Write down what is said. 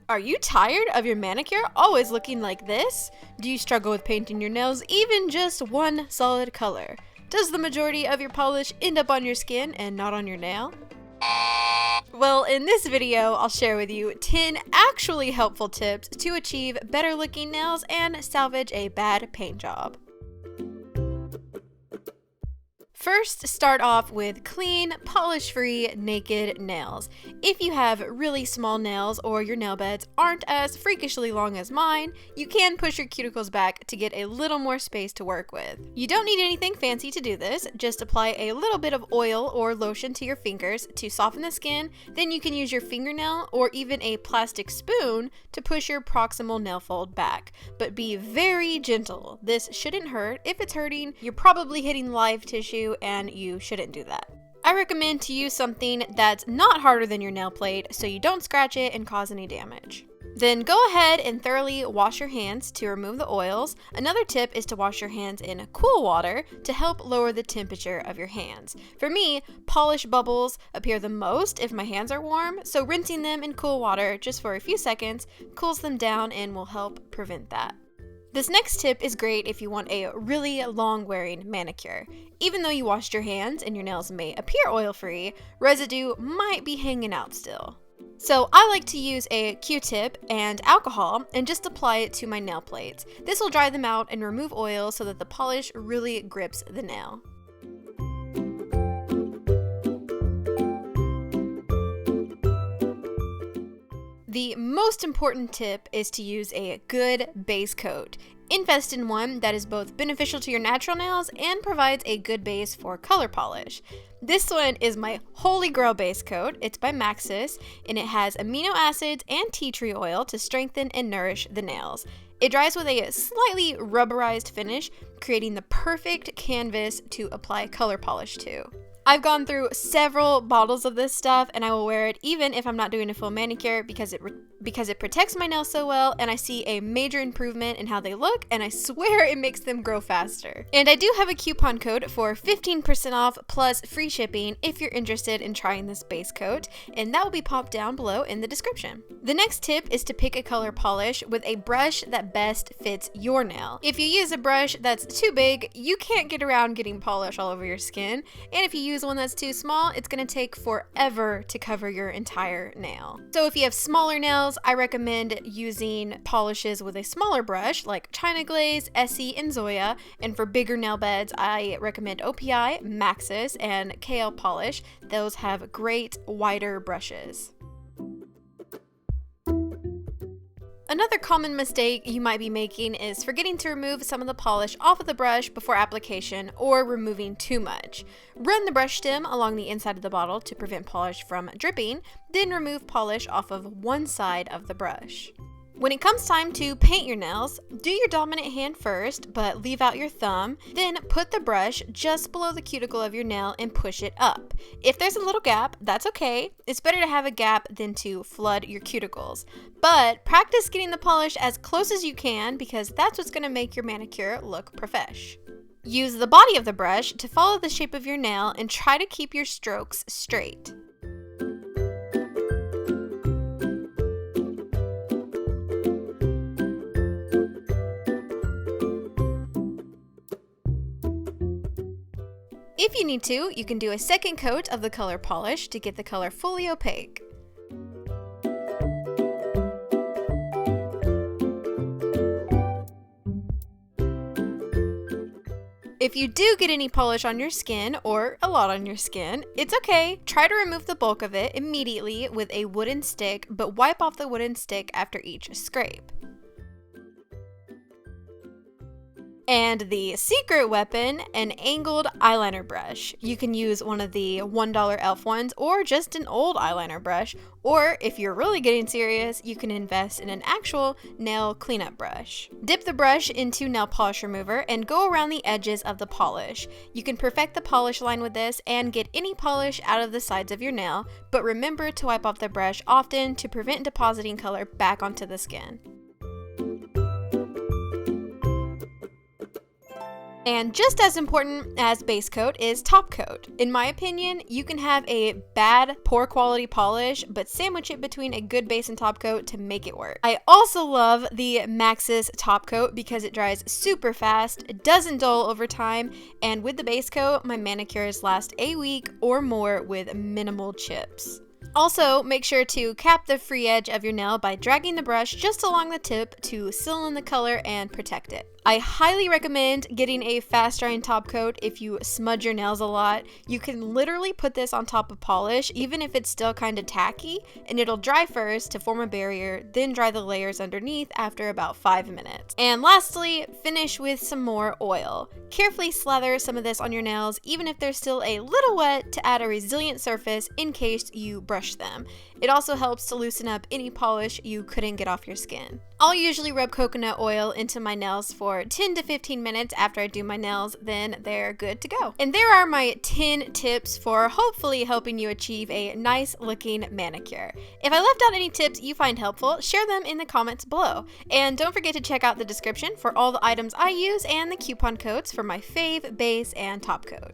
Are you tired of your manicure always looking like this? Do you struggle with painting your nails even just one solid color? Does the majority of your polish end up on your skin and not on your nail? Well, in this video, I'll share with you 10 actually helpful tips to achieve better looking nails and salvage a bad paint job. First, start off with clean, polish-free, naked nails. If you have really small nails or your nail beds aren't as freakishly long as mine, you can push your cuticles back to get a little more space to work with. You don't need anything fancy to do this, just apply a little bit of oil or lotion to your fingers to soften the skin, then you can use your fingernail or even a plastic spoon to push your proximal nail fold back. But be very gentle. This shouldn't hurt. If it's hurting, you're probably hitting live tissue and you shouldn't do that. I recommend to use something that's not harder than your nail plate so you don't scratch it and cause any damage. Then go ahead and thoroughly wash your hands to remove the oils. Another tip is to wash your hands in cool water to help lower the temperature of your hands. For me, polish bubbles appear the most if my hands are warm, so rinsing them in cool water just for a few seconds cools them down and will help prevent that. This next tip is great if you want a really long-wearing manicure. Even though you washed your hands and your nails may appear oil-free, residue might be hanging out still. So I like to use a Q-tip and alcohol and just apply it to my nail plates. This will dry them out and remove oil so that the polish really grips the nail. The most important tip is to use a good base coat. Invest in one that is both beneficial to your natural nails and provides a good base for color polish. This one is my holy grail base coat. It's by Maxus, and it has amino acids and tea tree oil to strengthen and nourish the nails. It dries with a slightly rubberized finish, creating the perfect canvas to apply color polish to. I've gone through several bottles of this stuff and I will wear it even if I'm not doing a full manicure because it protects my nails so well, and I see a major improvement in how they look, and I swear it makes them grow faster. And I do have a coupon code for 15% off plus free shipping if you're interested in trying this base coat, and that will be popped down below in the description. The next tip is to pick a color polish with a brush that best fits your nail. If you use a brush that's too big, you can't get around getting polish all over your skin, and if you use one that's too small, it's going to take forever to cover your entire nail. So if you have smaller nails, I recommend using polishes with a smaller brush like China Glaze, Essie, and Zoya, and for bigger nail beds, I recommend OPI, Maxus, and KLPOLISH. Those have great wider brushes. Another common mistake you might be making is forgetting to remove some of the polish off of the brush before application or removing too much. Run the brush stem along the inside of the bottle to prevent polish from dripping, then remove polish off of one side of the brush. When it comes time to paint your nails, do your dominant hand first, but leave out your thumb. Then put the brush just below the cuticle of your nail and push it up. If there's a little gap, that's okay. It's better to have a gap than to flood your cuticles. But practice getting the polish as close as you can because that's what's going to make your manicure look profesh. Use the body of the brush to follow the shape of your nail and try to keep your strokes straight. If you need to, you can do a second coat of the color polish to get the color fully opaque. If you do get any polish on your skin, or a lot on your skin, it's okay. Try to remove the bulk of it immediately with a wooden stick, but wipe off the wooden stick after each scrape. And the secret weapon, an angled eyeliner brush. You can use one of the $1 e.l.f. ones or just an old eyeliner brush, or if you're really getting serious, you can invest in an actual nail cleanup brush. Dip the brush into nail polish remover and go around the edges of the polish. You can perfect the polish line with this and get any polish out of the sides of your nail, but remember to wipe off the brush often to prevent depositing color back onto the skin. And just as important as base coat is top coat. In my opinion, you can have a bad, poor quality polish, but sandwich it between a good base and top coat to make it work. I also love the Maxus top coat because it dries super fast, it doesn't dull over time, and with the base coat, my manicures last a week or more with minimal chips. Also, make sure to cap the free edge of your nail by dragging the brush just along the tip to seal in the color and protect it. I highly recommend getting a fast drying top coat if you smudge your nails a lot. You can literally put this on top of polish even if it's still kind of tacky, and it'll dry first to form a barrier, then dry the layers underneath after about 5 minutes. And lastly, finish with some more oil. Carefully slather some of this on your nails even if they're still a little wet to add a resilient surface in case you brush them. It also helps to loosen up any polish you couldn't get off your skin. I'll usually rub coconut oil into my nails for 10 to 15 minutes after I do my nails, then they're good to go. And there are my 10 tips for hopefully helping you achieve a nice looking manicure. If I left out any tips you find helpful, share them in the comments below. And don't forget to check out the description for all the items I use and the coupon codes for my fave, base, and top coat.